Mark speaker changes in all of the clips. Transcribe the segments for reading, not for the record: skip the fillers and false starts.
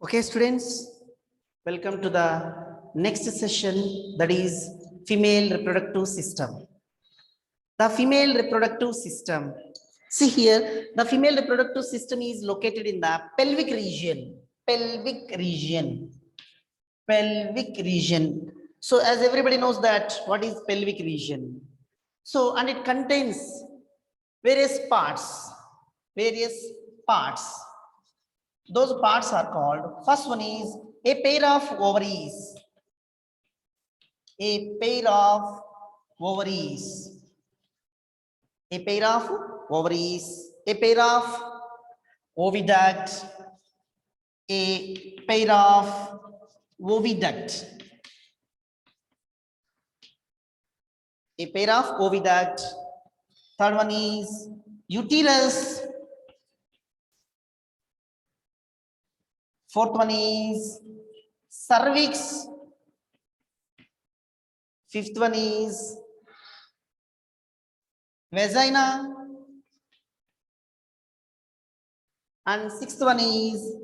Speaker 1: Okay, students, welcome to the next session, that is female reproductive system. The female reproductive system. See here, the female reproductive system is located in the pelvic region. Pelvic region. Pelvic region. So as everybody knows that, what is pelvic region? So, and it contains various parts. Various parts. Those parts are called, first one is a pair of ovaries. A pair of ovaries. A pair of ovaries. A pair of oviduct. A pair of oviduct. A pair of oviduct. Third one is uterus. Fourth one is cervix. Fifth one is vagina. And sixth one is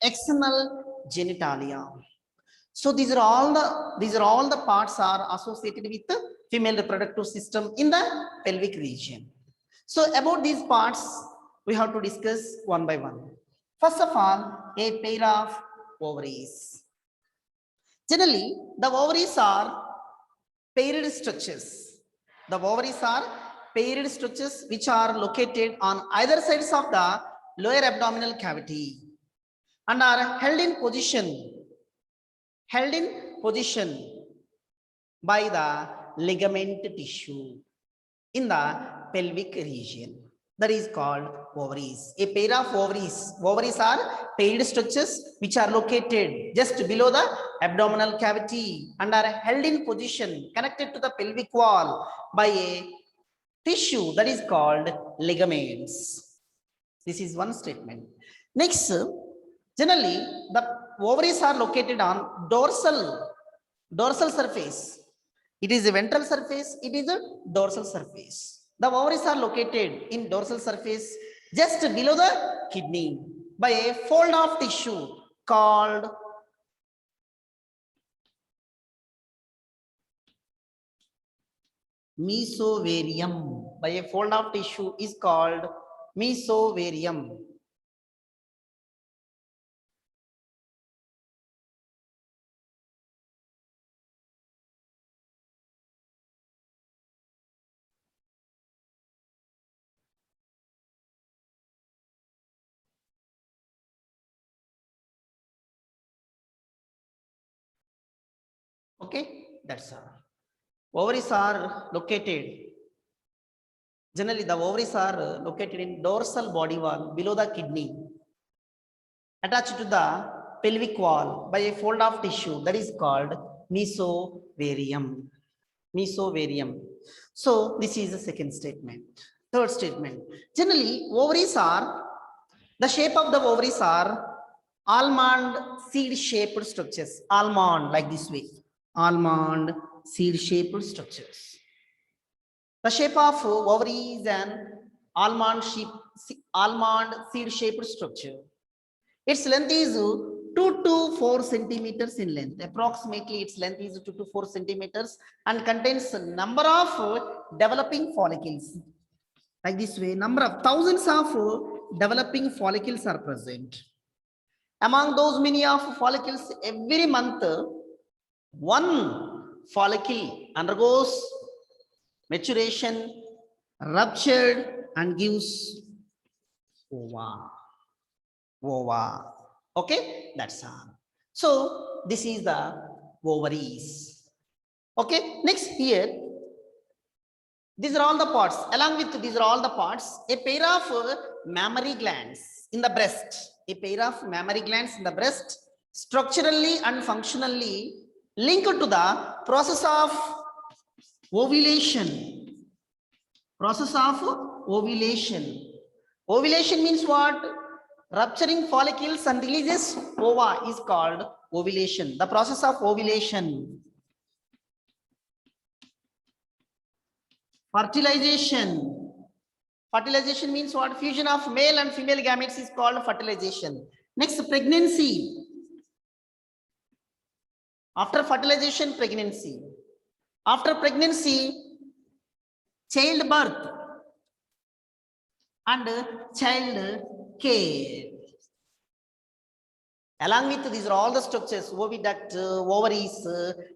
Speaker 1: external genitalia. So these are all the parts are associated with the female reproductive system in the pelvic region. So about these parts, we have to discuss one by one. First of all, a pair of ovaries. Generally, the ovaries are paired structures. The ovaries are paired structures which are located on either sides of the lower abdominal cavity and are held in position by the ligament tissue in the pelvic region. That is called ovaries. A pair of ovaries. Ovaries are paired structures which are located just below the abdominal cavity and are held in position connected to the pelvic wall by a tissue that is called ligaments. This is one statement. Next, generally the ovaries are located on dorsal surface. It is a ventral surface, it is a dorsal surface. The ovaries are located in dorsal surface just below the kidney by a fold of tissue called mesovarium. By a fold of tissue is called mesovarium. Okay, that's all. Ovaries are located. Generally, the ovaries are located in dorsal body wall below the kidney, attached to the pelvic wall by a fold of tissue that is called mesovarium. Mesovarium. So this is the second statement. Third statement. Generally, the shape of the ovaries are almond seed-shaped structures. Almond, like this way. Almond seed-shaped structures. The shape of ovary is an almond seed-shaped structure. Its length is 2 to 4 centimeters in length. Approximately its length is 2 to 4 centimeters and contains a number of developing follicles. Like this way, number of thousands of developing follicles are present. Among those many of follicles, every month, one follicle undergoes maturation, ruptured, and gives ova. Okay, that's all. So this is the ovaries. Okay, next here, these are all the parts. Along with these are all the parts, a pair of mammary glands in the breast. A pair of mammary glands in the breast, structurally and functionally linked to the process of ovulation. Process of ovulation. Ovulation means what? Rupturing follicles and releases ova is called ovulation. The process of ovulation. Fertilization. Fertilization means what? Fusion of male and female gametes is called fertilization. Next, pregnancy. After fertilization, pregnancy. After pregnancy, childbirth and child care. Along with these are all the structures: oviduct, ovaries,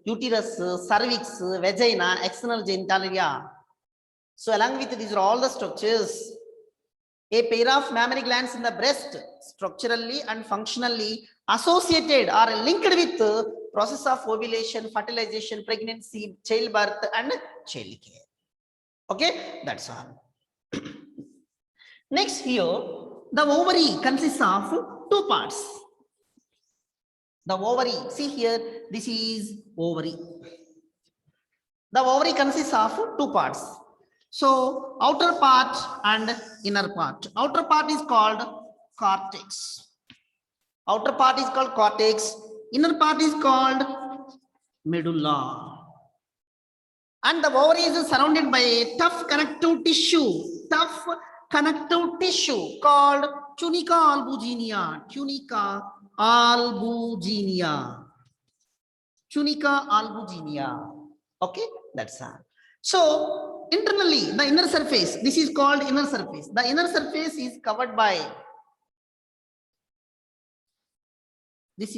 Speaker 1: uterus, cervix, vagina, external genitalia. So along with these are all the structures. A pair of mammary glands in the breast, structurally and functionally associated or linked with process of ovulation, fertilization, pregnancy, childbirth, and child care. Okay, that's all. Next here, the ovary consists of two parts. The ovary, see here, this is ovary. The ovary consists of two parts. So outer part and inner part. Outer part is called cortex. Outer part is called cortex. Inner part is called medulla. And the ovary is surrounded by a tough connective tissue. Tough connective tissue called tunica albuginea. Tunica albuginea. Tunica albuginea. Okay, that's all. So internally, the inner surface, this is called inner surface. The inner surface is covered by this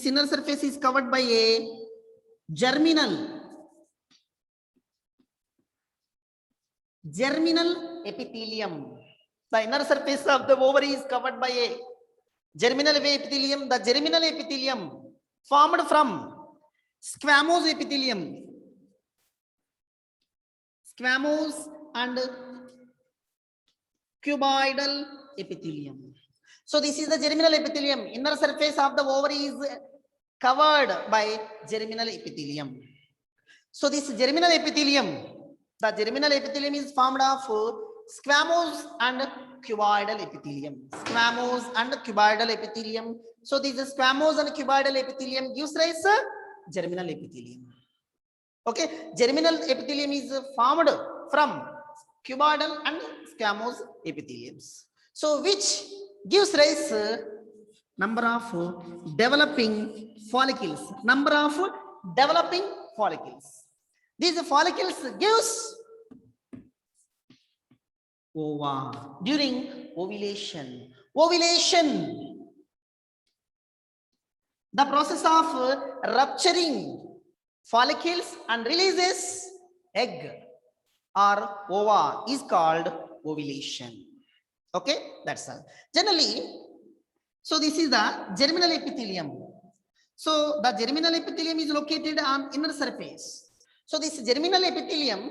Speaker 1: inner surface is covered by a germinal epithelium. The inner surface of the ovary is covered by a germinal epithelium. The germinal epithelium formed from squamous epithelium. Squamous and cuboidal epithelium. So this is the germinal epithelium. Inner surface of the ovary is covered by germinal epithelium. So this germinal epithelium, the germinal epithelium is formed of squamous and cuboidal epithelium. Squamous and cuboidal epithelium. So this squamous and cuboidal epithelium gives rise to germinal epithelium. Okay, germinal epithelium is formed from cuboidal and squamous epitheliums. So which gives rise number of developing follicles. Number of developing follicles. These follicles gives ova during ovulation. Ovulation, the process of rupturing follicles and releases egg or ova is called ovulation. Okay, that's all. Generally, so this is the germinal epithelium. So the germinal epithelium is located on inner surface. So this germinal epithelium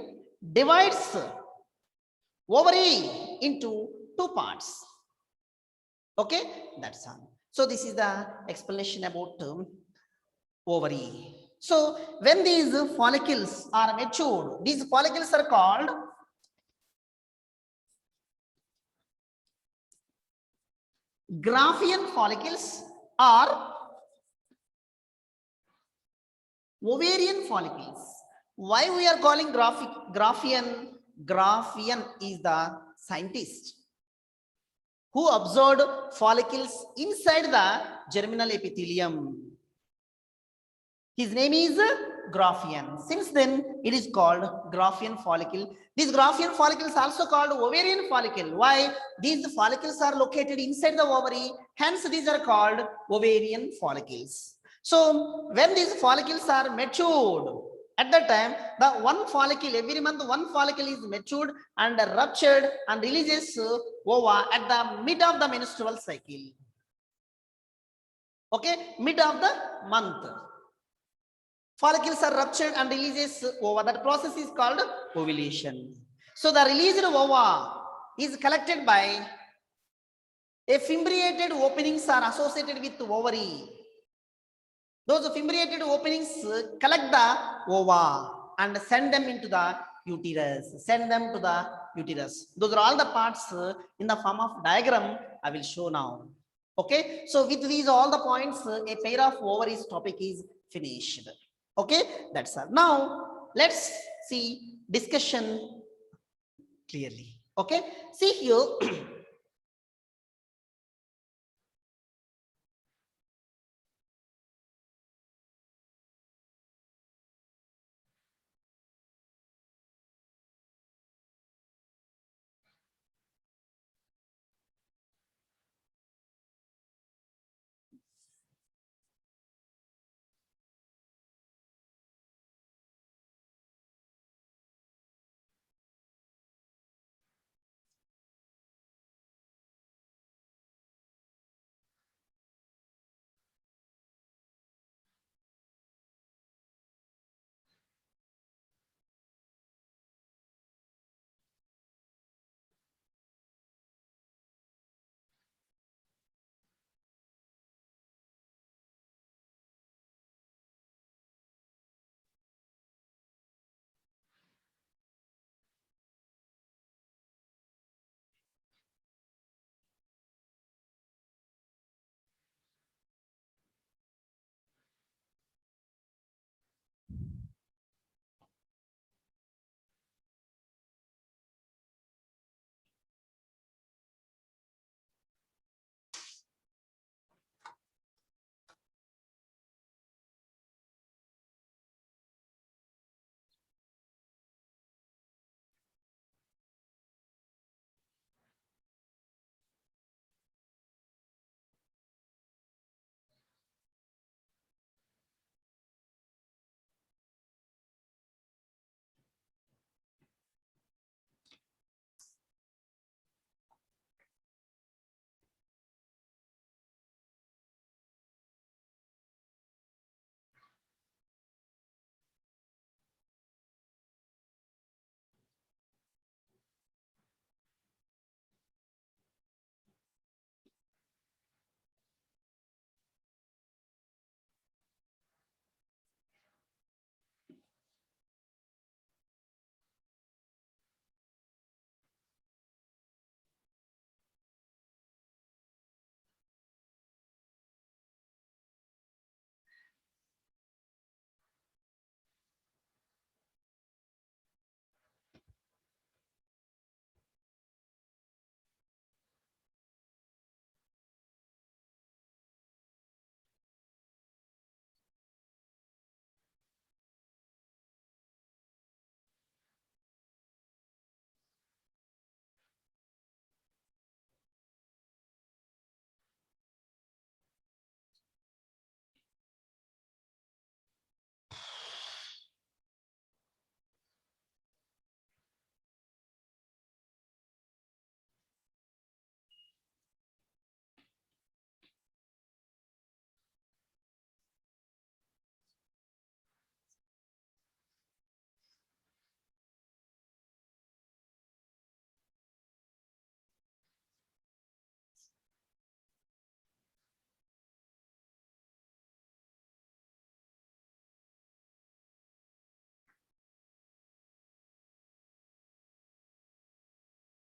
Speaker 1: divides ovary into two parts. Okay, that's all. So this is the explanation about ovary. So when these follicles are matured, these follicles are called Graafian follicles or ovarian follicles. Why we are calling Graafian? Graafian is the scientist who observed follicles inside the germinal epithelium. His name is Graafian. Since then, it is called Graafian follicle. These Graafian follicles also called ovarian follicle. Why? These follicles are located inside the ovary. Hence, these are called ovarian follicles. So, when these follicles are matured, at that time, the one follicle, every month, one follicle is matured and ruptured and releases ova at the mid of the menstrual cycle. Okay, mid of the month. Follicles are ruptured and releases ova. That process is called ovulation. So the released ova is collected by a fimbriated openings are associated with ovary. Those fimbriated openings collect the ova and send them into the uterus. Send them to the uterus. Those are all the parts in the form of diagram I will show now. Okay. So with these all the points, a pair of ovaries topic is finished. Okay, that's all. Now let's see discussion clearly. Okay, see here.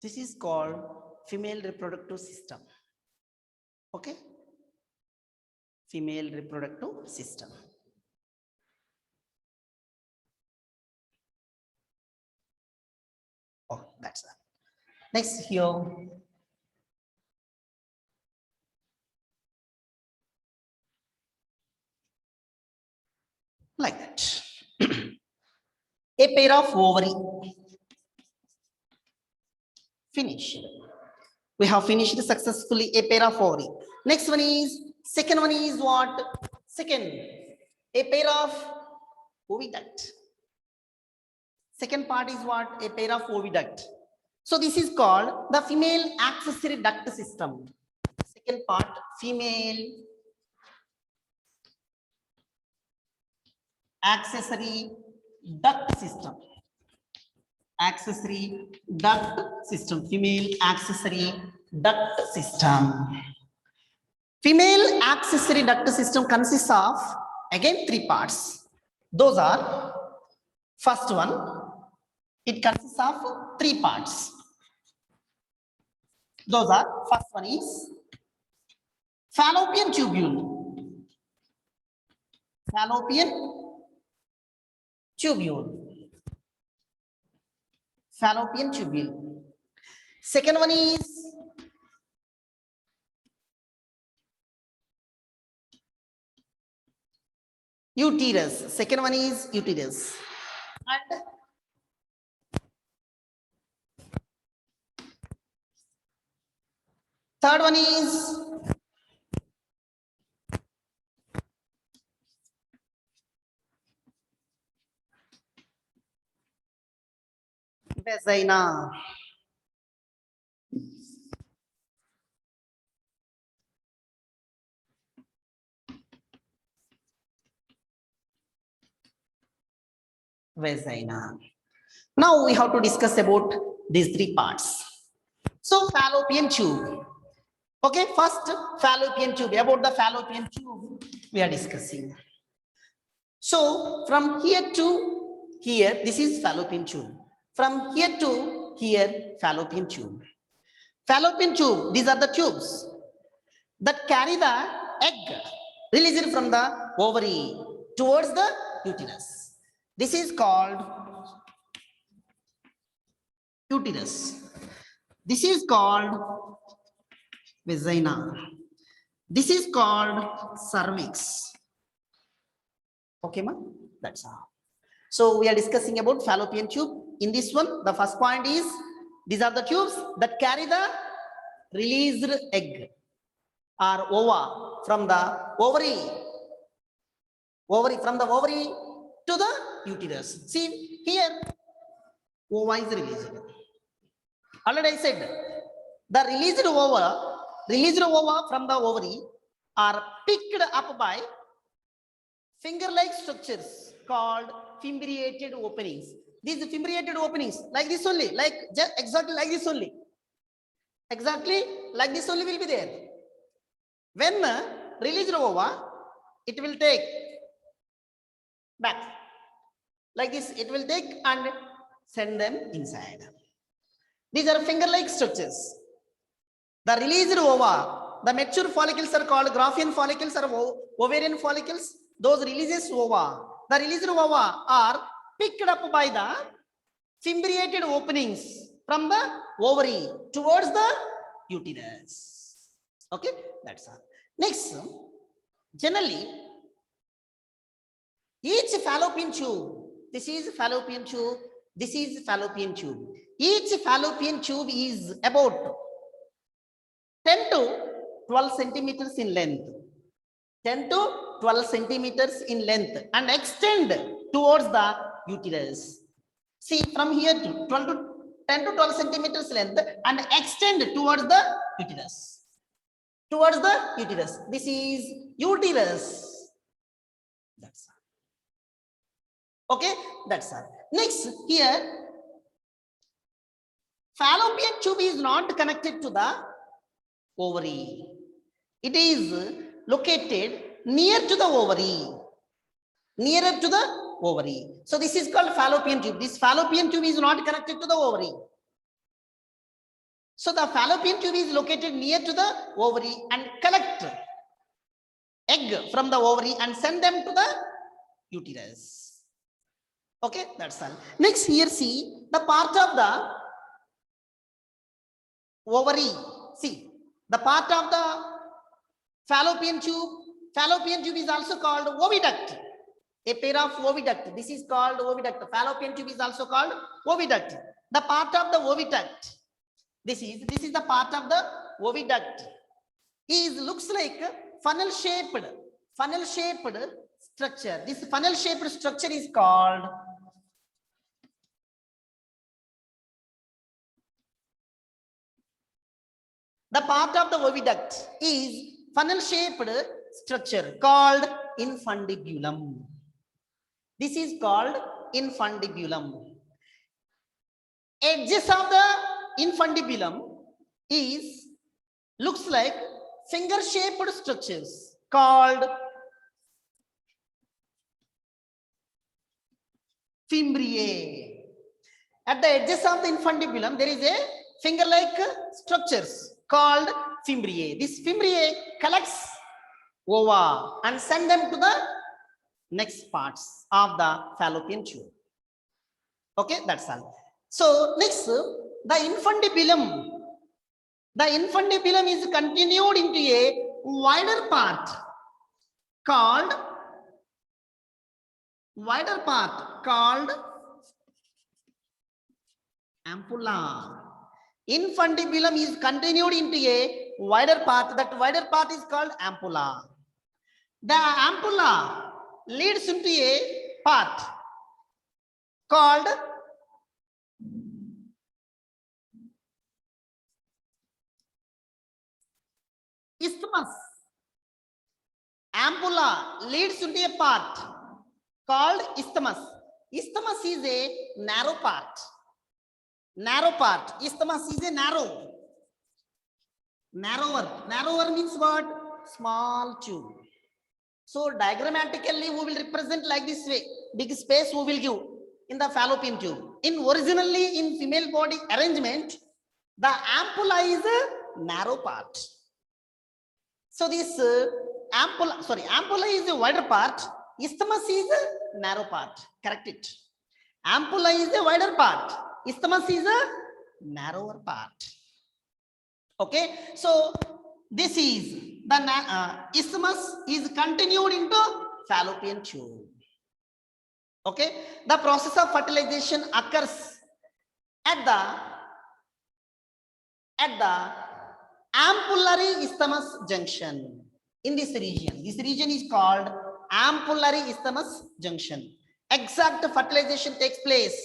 Speaker 1: This is called female reproductive system. Okay, female reproductive system. Oh, that's that. Next here. Like that. A pair of ovary. Finish. We have finished successfully a pair of ovary. Next one is, second one is what? Second, a pair of oviduct. Second part is what? A pair of oviduct. So this is called the female accessory duct system. Second part, female accessory duct system. Accessory duct system. Female accessory duct system. Female accessory duct system consists of, again, three parts. Those are, first one, it consists of three parts. Those are, first one is fallopian tubule. Fallopian tubule. fallopian tubule. Second one is uterus. Second one is uterus. And third one is vagina. Vagina. Now we have to discuss about these three parts. So fallopian tube. Okay, first fallopian tube. About the fallopian tube we are discussing. So from here to here, this is fallopian tube. From here to here, fallopian tube. Fallopian tube, these are the tubes that carry the egg released from the ovary towards the uterus. This is called uterus. This is called vagina. This is called cervix. Okay, ma? That's all. So we are discussing about fallopian tube. In this one, the first point is these are the tubes that carry the released egg or ova from the ovary. From the ovary to the uterus. See here, ova is released. Already I said the released ova from the ovary are picked up by finger-like structures called fimbriated openings. These fimbriated openings, like this only, like just exactly like this only. Exactly like this only will be there. When released ova, it will take back. Like this, it will take and send them inside. These are finger-like structures. The released ova, the mature follicles are called Graafian follicles or ovarian follicles. Those releases ova, the released ova are picked up by the fimbriated openings from the ovary towards the uterus. Okay, that's all. Next, generally, each fallopian tube, this is fallopian tube, this is fallopian tube. Each fallopian tube is about 10 to 12 centimeters in length. 10 to 12 centimeters in length and extend towards the uterus. See, from here to 10 to 12 centimeters length and extend towards the uterus. Towards the uterus. This is uterus. That's all. Okay, that's all. Next, here, fallopian tube is not connected to the ovary. It is located near to the ovary. Nearer to the ovary. So this is called fallopian tube. This fallopian tube is not connected to the ovary. So the fallopian tube is located near to the ovary and collect egg from the ovary and send them to the uterus. Okay, that's all. Next, here see the part of the ovary. See the part of the fallopian tube. Fallopian tube is also called oviduct. A pair of oviduct. This is called oviduct. Fallopian tube is also called oviduct. The part of the oviduct. This is the part of the oviduct. Looks like funnel shaped structure. This funnel shaped structure is called the part of the oviduct is funnel shaped structure called infundibulum. This is called infundibulum. Edges of the infundibulum looks like finger shaped structures called fimbriae. At the edges of the infundibulum there is a finger like structures called fimbriae. This fimbriae collects ova and send them to the next parts of the fallopian tube. Okay, that's all. So next, the infundibulum. The infundibulum is continued into a wider part called ampulla. Infundibulum is continued into a wider part. That wider part is called ampulla. The ampulla leads into a part called isthmus. Ampulla leads into a part called isthmus. Isthmus is a narrow part. Isthmus is a narrower means what? Small tube. So diagrammatically we will represent like this way. Big space we will give in the fallopian tube. Originally in female body arrangement, the ampulla is a narrow part. So this ampulla is a wider part. Isthmus is a narrow part. Correct it. Ampulla is a wider part. Isthmus is a narrower part. Okay. So this is the isthmus is continued into fallopian tube. Okay. The process of fertilization occurs at the ampullary isthmus junction. In this region is called ampullary isthmus junction. Exact fertilization takes place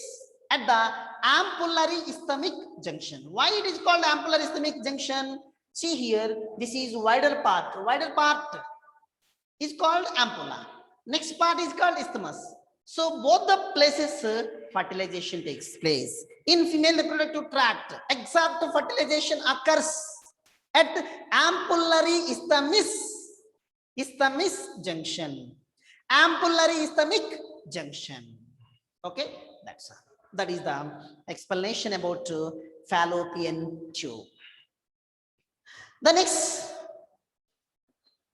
Speaker 1: at the ampullary isthmic junction. Why it is called ampullary isthmic junction? See here, this is wider part. Wider part is called ampulla. Next part is called isthmus. So both the places fertilization takes place. In female reproductive tract, exact fertilization occurs at ampullary isthmus junction. Ampullary isthmic junction. Okay, that's all. That is the explanation about fallopian tube. The next,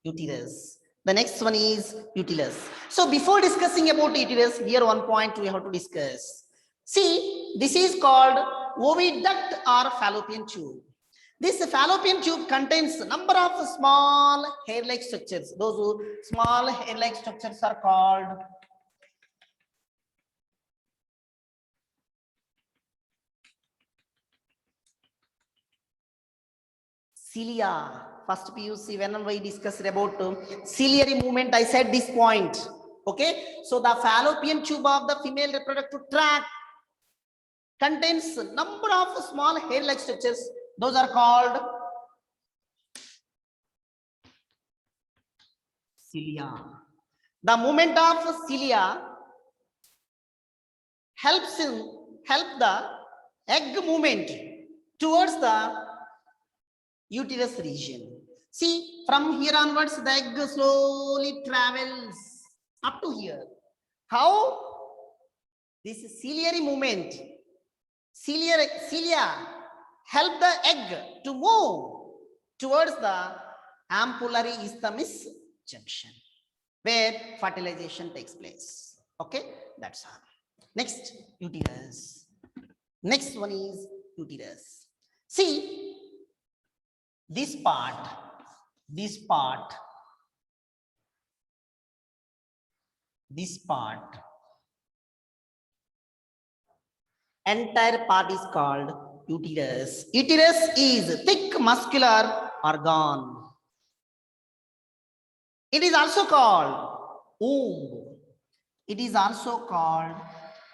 Speaker 1: uterus. The next one is uterus. So before discussing about uterus, here one point we have to discuss. See, this is called oviduct or fallopian tube. This fallopian tube contains a number of small hair-like structures. Those small hair-like structures are called cilia. First PUC, when we discussed about ciliary movement, I said this point. Okay, so the fallopian tube of the female reproductive tract contains a number of small hair-like structures. Those are called cilia. The movement of cilia help the egg movement towards the uterus region. See, from here onwards, the egg slowly travels up to here. How? This ciliary movement, cilia help the egg to move towards the ampullary isthmus junction, where fertilization takes place. Okay, that's all. Next, uterus. Next one is uterus. See, this part, entire part is called uterus. Uterus is thick muscular organ. It is also called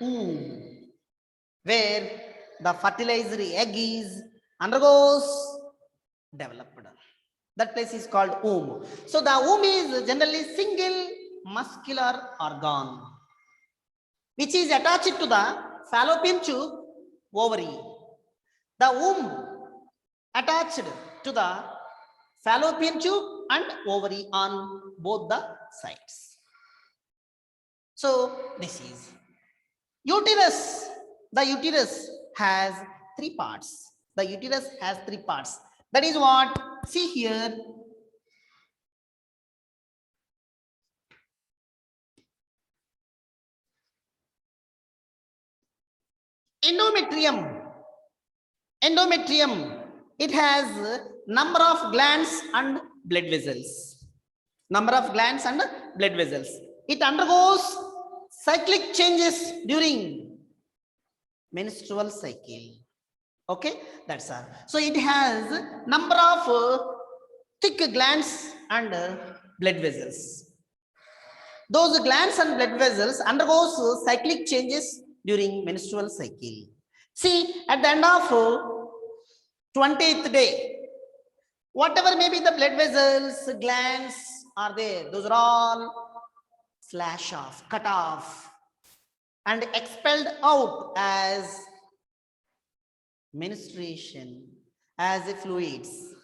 Speaker 1: womb. Where the fertilized egg undergoes developed. That place is called womb. So the womb is generally single muscular organ which is attached to the fallopian tube ovary. The womb attached to the fallopian tube and ovary on both the sides. So this is uterus. The uterus has three parts. That is what, see here. Endometrium. Endometrium, it has number of glands and blood vessels. Number of glands and blood vessels. It undergoes cyclic changes during menstrual cycle. Okay, that's all. So it has number of thick glands and blood vessels. Those glands and blood vessels undergoes cyclic changes during menstrual cycle. See, at the end of 20th day, whatever may be the blood vessels, glands are there, those are all slash off, cut off, and expelled out as menstruation, as a fluids.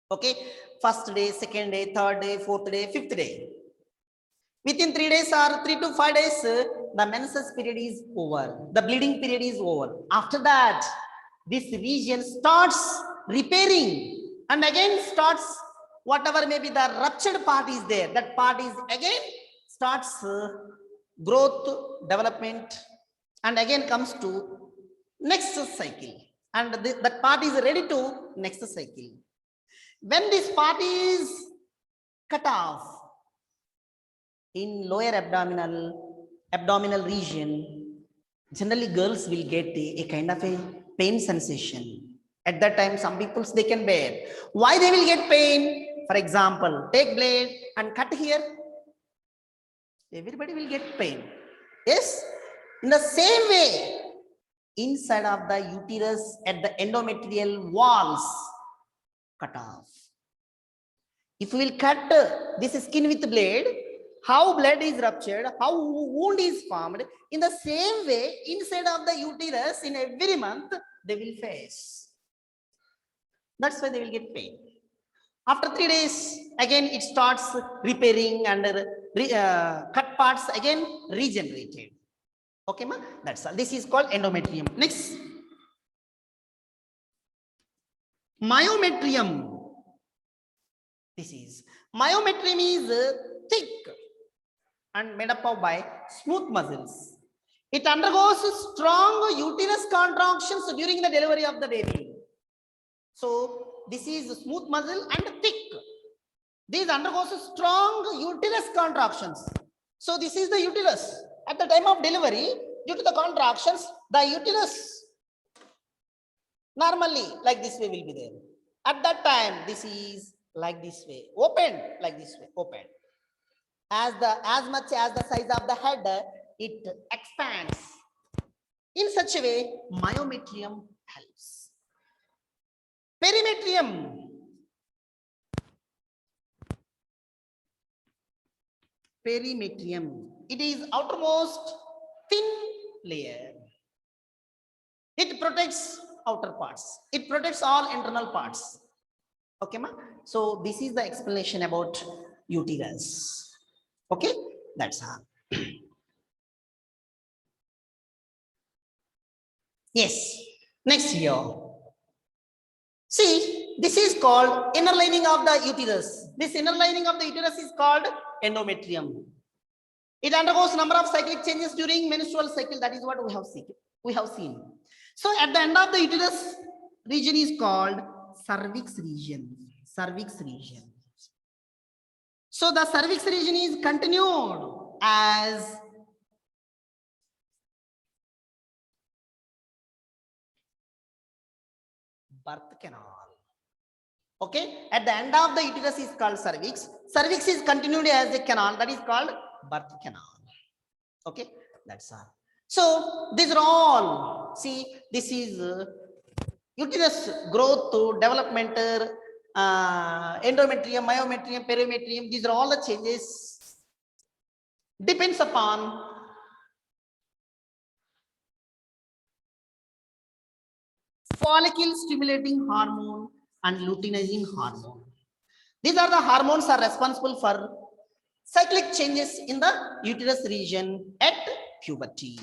Speaker 1: Okay, first day, second day, third day, fourth day, fifth day. Within 3 days or 3 to 5 days, the menses period is over. The bleeding period is over. After that, this region starts repairing and again starts whatever may be the ruptured part is there. That part is again starts growth, development, and again comes to next cycle. And that part is ready to next cycle. When this part is cut off, in lower abdominal region, generally girls will get a kind of a pain sensation. At that time, some people they can bear. Why they will get pain? For example, take blade and cut here. Everybody will get pain. Yes, in the same way, inside of the uterus at the endometrial walls, cut off. If we will cut this skin with blade, how blood is ruptured, how wound is formed, in the same way, inside of the uterus, in every month, they will face. That's why they will get pain. After 3 days, again it starts repairing and cut parts again regenerated. Okay, ma? That's all. This is called endometrium. Next, myometrium. This is myometrium is thick and made up of by smooth muscles. It undergoes strong uterus contractions during the delivery of the baby. So this is smooth muscle and thick. This undergoes strong uterus contractions. So this is the uterus. At the time of delivery, due to the contractions, the uterus normally like this way will be there. At that time, this is like this way, open like this way, open. As much as the size of the head, it expands. In such a way, myometrium helps. Perimetrium. Perimetrium. It is outermost thin layer. It protects outer parts. It protects all internal parts. Okay, ma? So this is the explanation about uterus. Okay, that's how. Yes, next here. See, this is called inner lining of the uterus. This inner lining of the uterus is called endometrium. It undergoes number of cyclic changes during menstrual cycle. That is what we have seen. So at the end of the uterus region is called cervix region. Cervix region. So the cervix region is continued as birth canal. Okay, at the end of the uterus is called cervix. Cervix is continued as a canal, that is called birth canal. Okay, that's all. So these are all, see, this is uterus growth, development, endometrium, myometrium, perimetrium. These are all the changes. Depends upon follicle stimulating hormone and luteinizing hormone. These are the hormones are responsible for cyclic changes in the uterus region at puberty.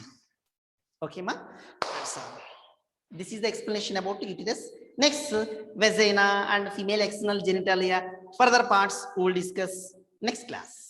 Speaker 1: Okay, ma? This is the explanation about uterus. Next, vagina and female external genitalia. Further parts we will discuss next class.